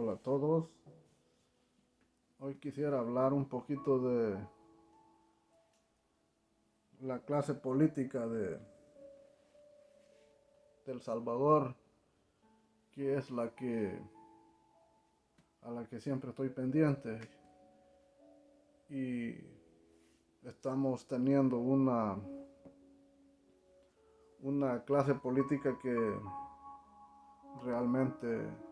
Hola a todos. Hoy quisiera hablar un poquito de la clase política de El Salvador, que es a la que siempre estoy pendiente. Y estamos teniendo una clase política que realmente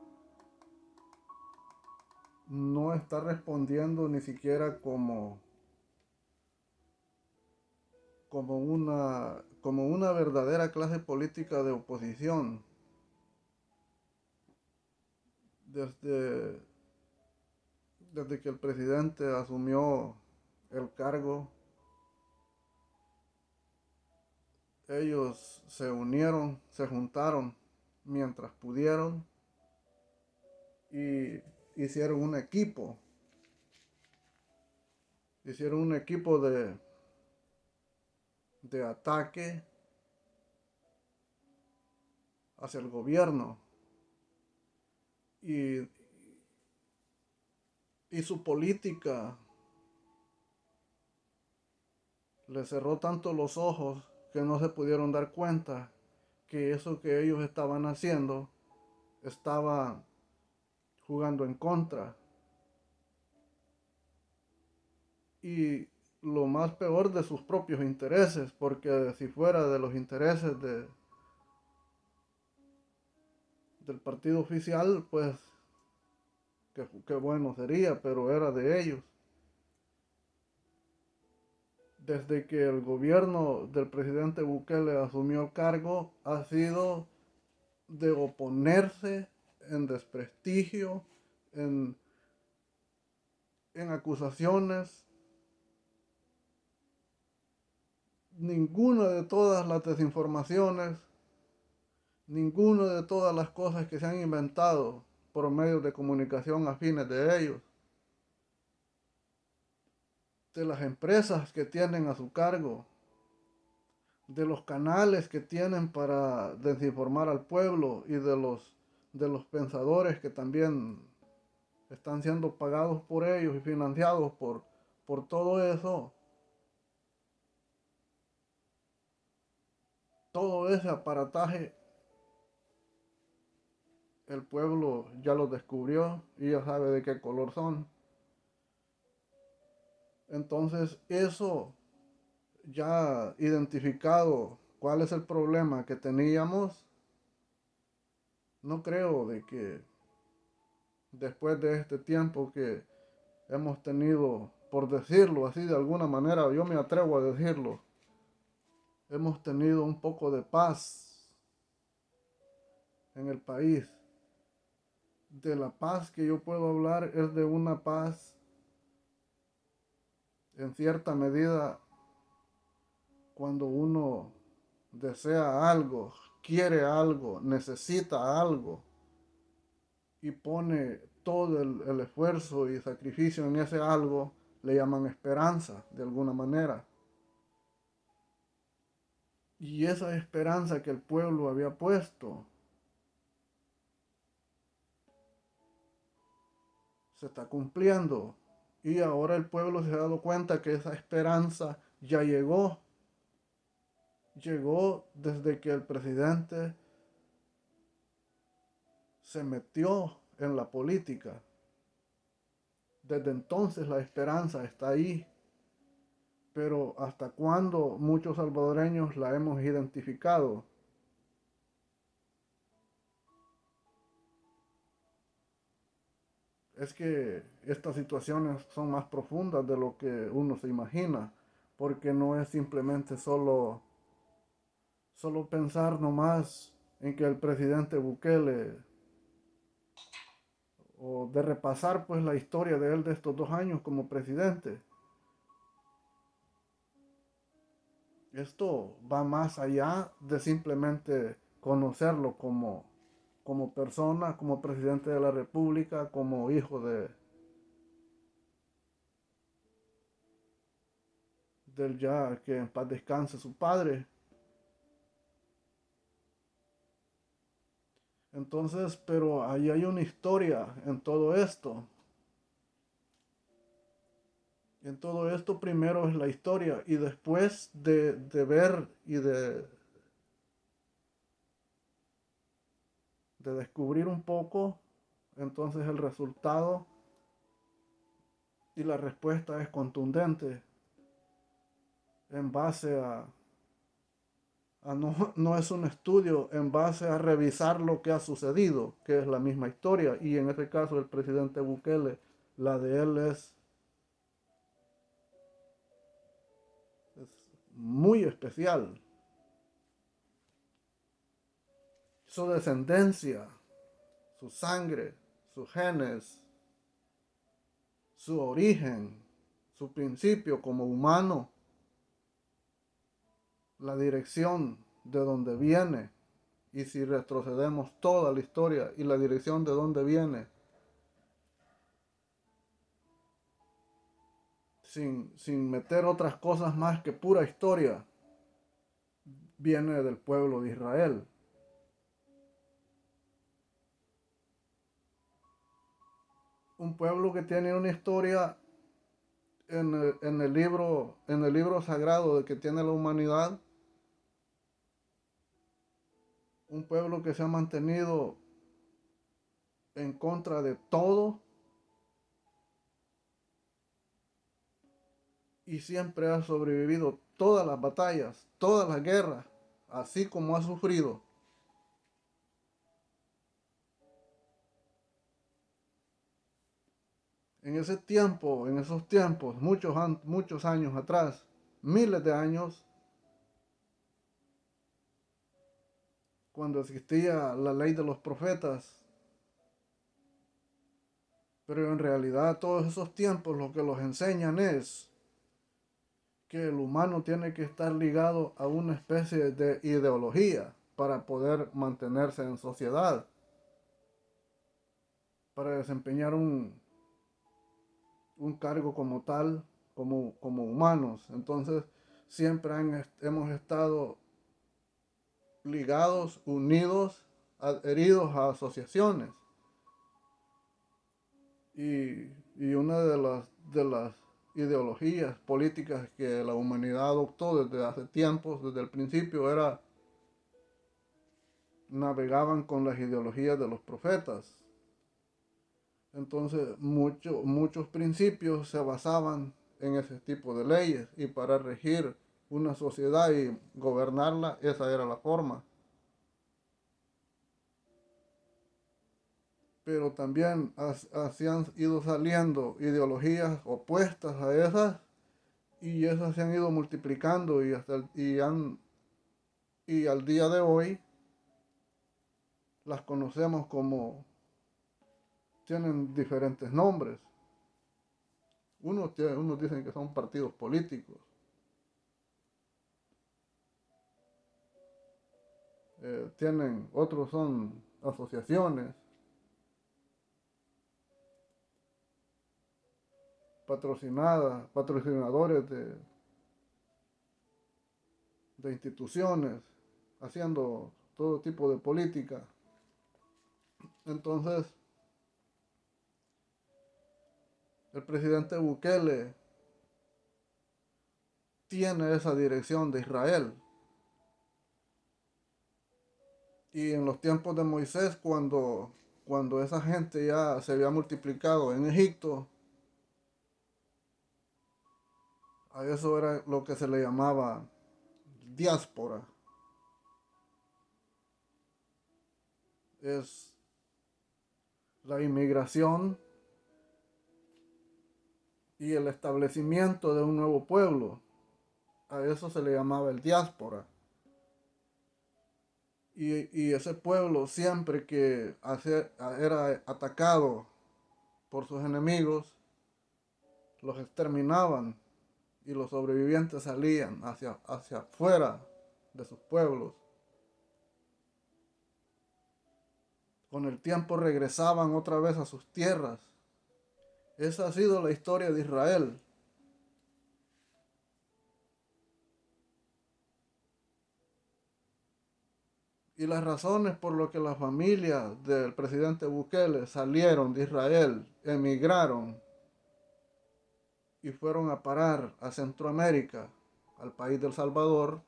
no está respondiendo ni siquiera como una verdadera clase política de oposición. Desde, desde que el presidente asumió el cargo, ellos se unieron, se juntaron mientras pudieron y hicieron un equipo. Hicieron un equipo de ataque hacia el gobierno. Y, y su política les cerró tanto los ojos que no se pudieron dar cuenta que eso que ellos estaban haciendo estaba jugando en contra. Y lo más peor, de sus propios intereses, porque si fuera de los intereses del partido oficial, pues qué bueno sería, pero era de ellos. Desde que el gobierno del presidente Bukele asumió el cargo, ha sido de oponerse en desprestigio, en, en acusaciones. Ninguna de todas las desinformaciones, ninguna de todas las cosas que se han inventado por medios de comunicación afines de ellos, de las empresas que tienen a su cargo, de los canales que tienen para desinformar al pueblo y de los pensadores que también están siendo pagados por ellos y financiados por todo eso. Todo ese aparataje el pueblo ya lo descubrió y ya sabe de qué color son. Entonces eso, ya identificado cuál es el problema que teníamos, no creo de que después de este tiempo que hemos tenido, por decirlo así de alguna manera, yo me atrevo a decirlo, hemos tenido un poco de paz en el país. De la paz que yo puedo hablar es de una paz en cierta medida cuando uno desea algo, quiere algo, necesita algo y pone todo el esfuerzo y sacrificio en ese algo, le llaman esperanza de alguna manera. Y esa esperanza que el pueblo había puesto se está cumpliendo. Y ahora el pueblo se ha dado cuenta que esa esperanza ya llegó. Llegó desde que el presidente se metió en la política. Desde entonces la esperanza está ahí. Pero ¿hasta cuándo muchos salvadoreños la hemos identificado? Es que estas situaciones son más profundas de lo que uno se imagina, porque no es simplemente solo pensar nomás en que el presidente Bukele, o de repasar pues la historia de él de estos 2 años como presidente. Esto va más allá de simplemente conocerlo como persona, como presidente de la República, como hijo del ya que en paz descanse su padre. Entonces, pero ahí hay una historia en todo esto. En todo esto primero es la historia y después de ver y de descubrir un poco, entonces el resultado y la respuesta es contundente en base a no, no es un estudio, en base a revisar lo que ha sucedido, que es la misma historia. Y en este caso el presidente Bukele, la de él es muy especial. Su descendencia, su sangre, sus genes, su origen, su principio como humano, la dirección de donde viene, y si retrocedemos toda la historia y la dirección de donde viene, sin meter otras cosas más que pura historia, viene del pueblo de Israel. Un pueblo que tiene una historia en el libro sagrado de que tiene la humanidad, un pueblo que se ha mantenido en contra de todo y siempre ha sobrevivido todas las batallas, todas las guerras, así como ha sufrido. En ese tiempo, en esos tiempos, muchos años atrás, miles de años, cuando existía la ley de los profetas, pero en realidad todos esos tiempos lo que los enseñan es que el humano tiene que estar ligado a una especie de ideología para poder mantenerse en sociedad, para desempeñar un cargo como tal, como humanos. Entonces, siempre hemos estado ligados, unidos, adheridos a asociaciones. Y una de las ideologías políticas que la humanidad adoptó desde hace tiempos, desde el principio, era navegaban con las ideologías de los profetas. Entonces muchos principios se basaban en ese tipo de leyes y para regir una sociedad y gobernarla, esa era la forma. Pero también así han ido saliendo ideologías opuestas a esas y esas se han ido multiplicando y al día de hoy las conocemos como tienen diferentes nombres. Unos dicen que son partidos políticos, otros son asociaciones, patrocinadores de instituciones, haciendo todo tipo de política. Entonces, el presidente Bukele tiene esa dirección de Israel. Y en los tiempos de Moisés, cuando esa gente ya se había multiplicado en Egipto, a eso era lo que se le llamaba diáspora. Es la inmigración y el establecimiento de un nuevo pueblo. A eso se le llamaba el diáspora. Y ese pueblo siempre que era atacado por sus enemigos, los exterminaban y los sobrevivientes salían hacia afuera de sus pueblos. Con el tiempo regresaban otra vez a sus tierras. Esa ha sido la historia de Israel. Y las razones por las que las familias del presidente Bukele salieron de Israel, emigraron y fueron a parar a Centroamérica, al país de El Salvador,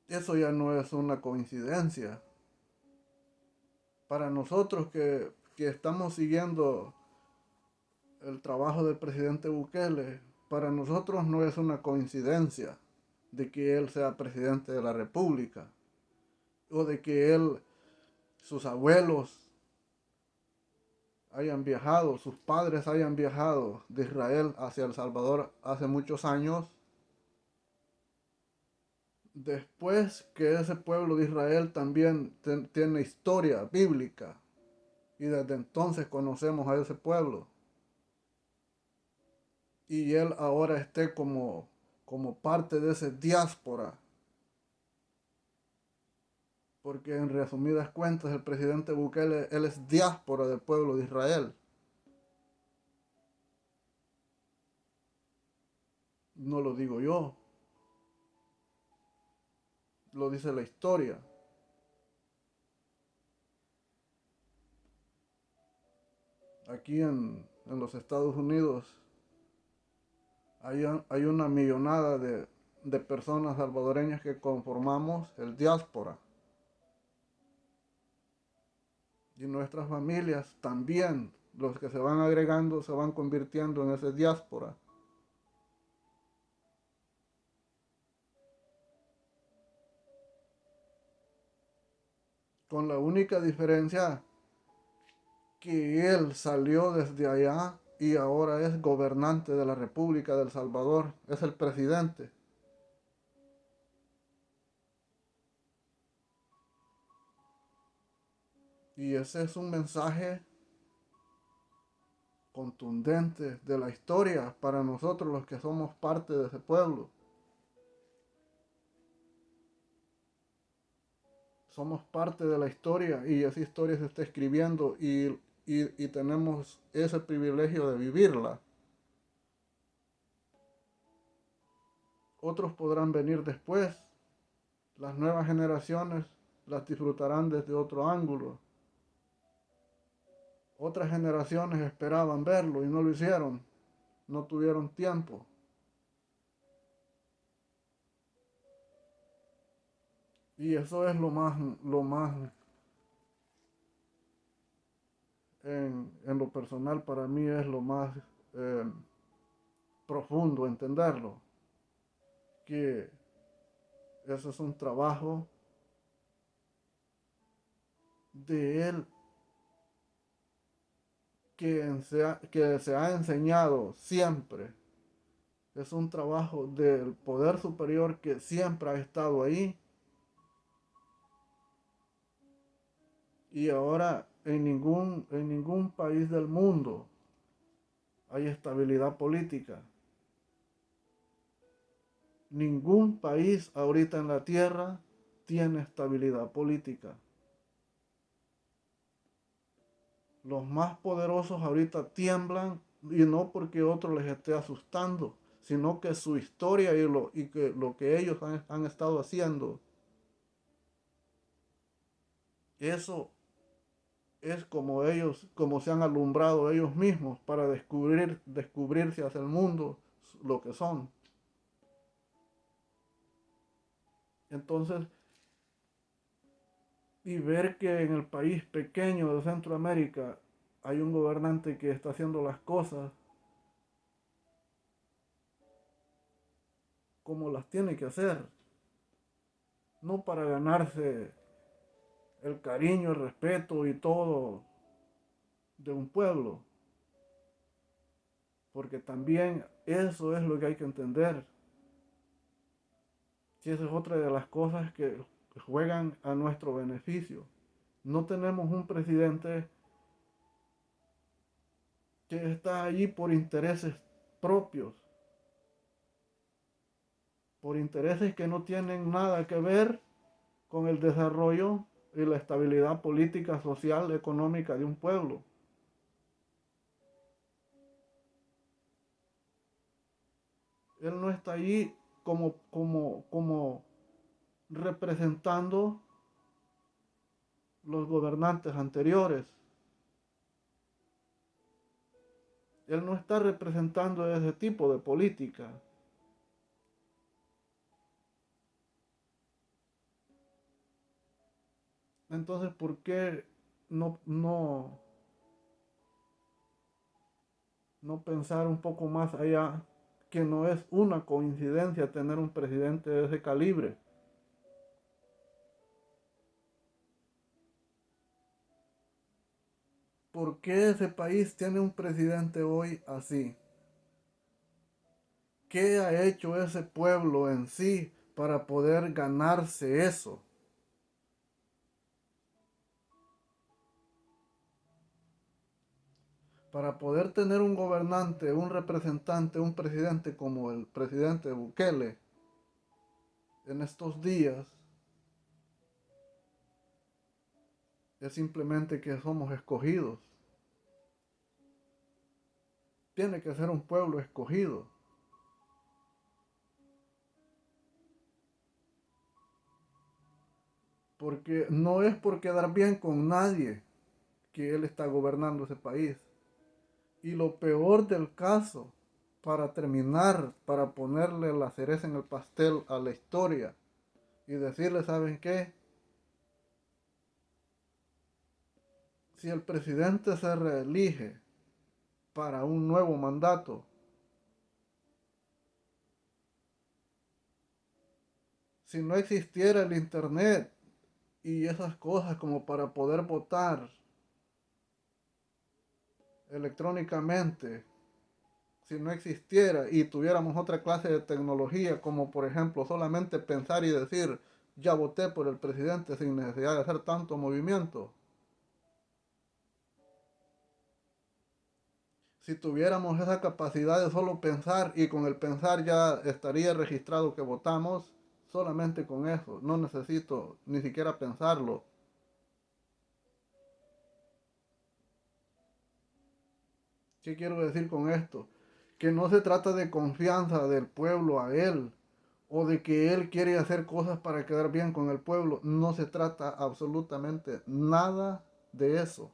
eso ya no es una coincidencia. Para nosotros que estamos siguiendo el trabajo del presidente Bukele, para nosotros no es una coincidencia de que él sea presidente de la República o de que sus abuelos hayan viajado, sus padres hayan viajado de Israel hacia El Salvador hace muchos años, después que ese pueblo de Israel también tiene historia bíblica y desde entonces conocemos a ese pueblo y él ahora esté como parte de esa diáspora, porque en resumidas cuentas el presidente Bukele, él es diáspora del pueblo de Israel. No lo digo yo, lo dice la historia. Aquí en los Estados Unidos hay una millonada de personas salvadoreñas que conformamos el diáspora. Y nuestras familias también, los que se van agregando, se van convirtiendo en esa diáspora. Con la única diferencia que él salió desde allá y ahora es gobernante de la República de El Salvador, es el presidente. Y ese es un mensaje contundente de la historia para nosotros los que somos parte de ese pueblo. Somos parte de la historia y esa historia se está escribiendo y tenemos ese privilegio de vivirla. Otros podrán venir después, las nuevas generaciones las disfrutarán desde otro ángulo. Otras generaciones esperaban verlo y no lo hicieron, no tuvieron tiempo. Y eso es lo más en lo personal para mí es lo más eh, profundo entenderlo, que ese es un trabajo de él que se ha enseñado siempre. Es un trabajo del poder superior que siempre ha estado ahí y ahora en ningún país del mundo hay estabilidad política. Ningún país ahorita en la tierra tiene estabilidad política. Los más poderosos ahorita tiemblan y no porque otro les esté asustando, sino que su historia y lo que ellos han estado haciendo, eso es como se han alumbrado ellos mismos para descubrirse hacia el mundo lo que son. Entonces, y ver que en el país pequeño de Centroamérica hay un gobernante que está haciendo las cosas como las tiene que hacer, no para ganarse el cariño, el respeto y todo de un pueblo, porque también eso es lo que hay que entender. Si esa es otra de las cosas que juegan a nuestro beneficio. No tenemos un presidente que está allí por intereses propios, por intereses que no tienen nada que ver con el desarrollo y la estabilidad política, social, económica de un pueblo. Él no está allí como representando los gobernantes anteriores. Él no está representando ese tipo de política. Entonces, ¿por qué no pensar un poco más allá, que no es una coincidencia tener un presidente de ese calibre? ¿Por qué ese país tiene un presidente hoy así? ¿Qué ha hecho ese pueblo en sí para poder ganarse eso? Para poder tener un gobernante, un representante, un presidente como el presidente Bukele en estos días, es simplemente que somos escogidos. Tiene que ser un pueblo escogido. Porque no es por quedar bien con nadie que él está gobernando ese país. Y lo peor del caso, para terminar, para ponerle la cereza en el pastel a la historia y decirle, ¿saben qué? Si el presidente se reelige para un nuevo mandato, si no existiera el internet y esas cosas como para poder votar electrónicamente, si no existiera y tuviéramos otra clase de tecnología, como por ejemplo solamente pensar y decir, ya voté por el presidente sin necesidad de hacer tanto movimiento. Si tuviéramos esa capacidad de solo pensar y con el pensar ya estaría registrado que votamos, solamente con eso, no necesito ni siquiera pensarlo. ¿Qué quiero decir con esto? Que no se trata de confianza del pueblo a él o de que él quiere hacer cosas para quedar bien con el pueblo. No se trata absolutamente nada de eso.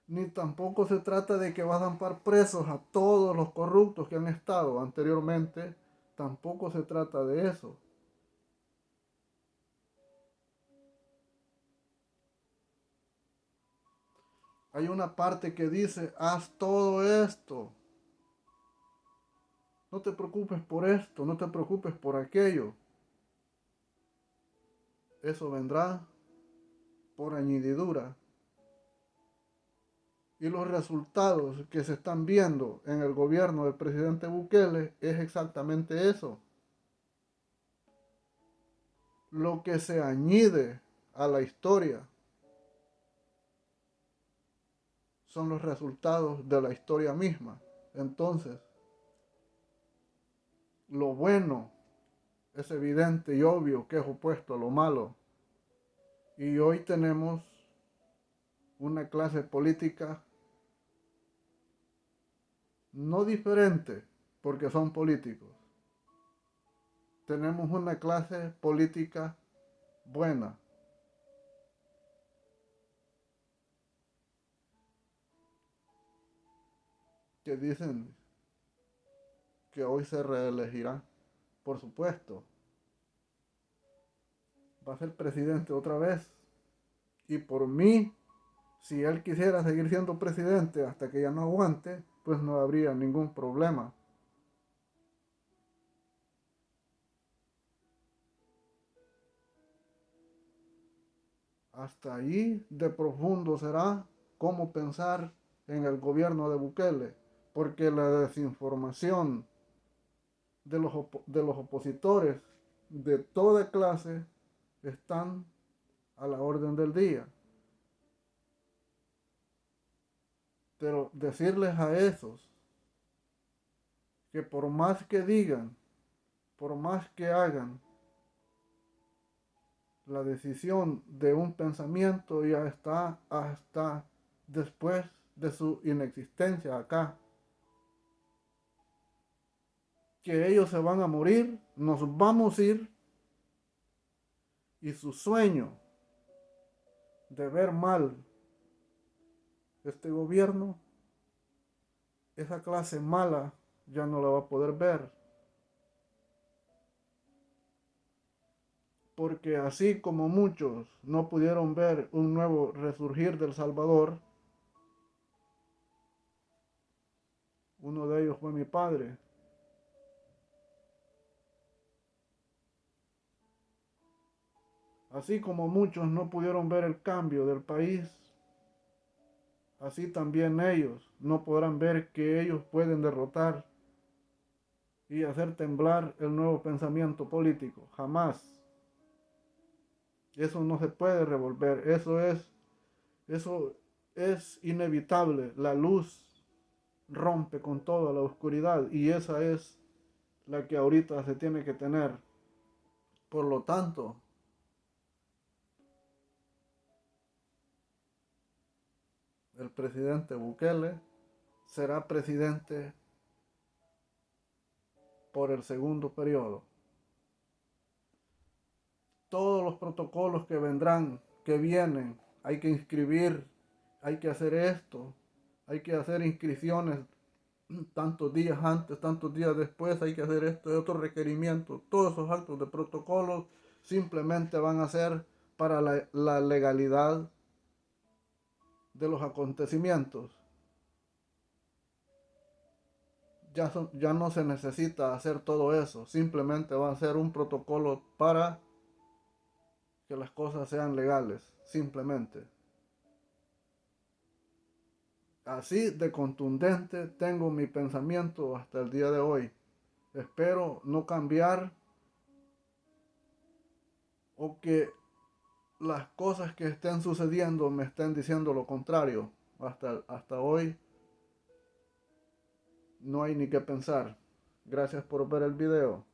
Ni tampoco se trata de que vas a ampar presos a todos los corruptos que han estado anteriormente. Tampoco se trata de eso. Hay una parte que dice, haz todo esto. No te preocupes por esto, no te preocupes por aquello. Eso vendrá por añadidura. Y los resultados que se están viendo en el gobierno del presidente Bukele es exactamente eso. Lo que se añade a la historia son los resultados de la historia misma. Entonces, lo bueno es evidente y obvio que es opuesto a lo malo. Y hoy tenemos una clase política no diferente, porque son políticos. Tenemos una clase política buena, que dicen que hoy se reelegirá. Por supuesto, va a ser presidente otra vez. Y por mí, si él quisiera seguir siendo presidente hasta que ya no aguante, pues no habría ningún problema. Hasta ahí de profundo será cómo pensar en el gobierno de Bukele, porque la desinformación de los opositores de toda clase están a la orden del día. Pero decirles a esos que por más que digan, por más que hagan, la decisión de un pensamiento ya está hasta después de su inexistencia acá. que ellos se van a morir, nos vamos a ir, y su sueño de ver mal este gobierno, esa clase mala ya no la va a poder ver. Porque así como muchos no pudieron ver un nuevo resurgir del Salvador, uno de ellos fue mi padre. Así como muchos no pudieron ver el cambio del país, así también ellos no podrán ver que ellos pueden derrotar y hacer temblar el nuevo pensamiento político. Jamás. Eso no se puede revolver. Eso es inevitable. La luz rompe con toda la oscuridad y esa es la que ahorita se tiene que tener. Por lo tanto, el presidente Bukele será presidente por el segundo periodo. Todos los protocolos que vendrán, que vienen, hay que inscribir, hay que hacer esto, hay que hacer inscripciones tantos días antes, tantos días después, hay que hacer esto y otros requerimientos. Todos esos actos de protocolos simplemente van a ser para la legalidad de los acontecimientos. Ya no se necesita hacer todo eso, simplemente va a ser un protocolo para que las cosas sean legales, simplemente. Así de contundente tengo mi pensamiento hasta el día de hoy. Espero no cambiar o que las cosas que estén sucediendo me estén diciendo lo contrario. Hasta hoy no hay ni qué pensar. Gracias por ver el video.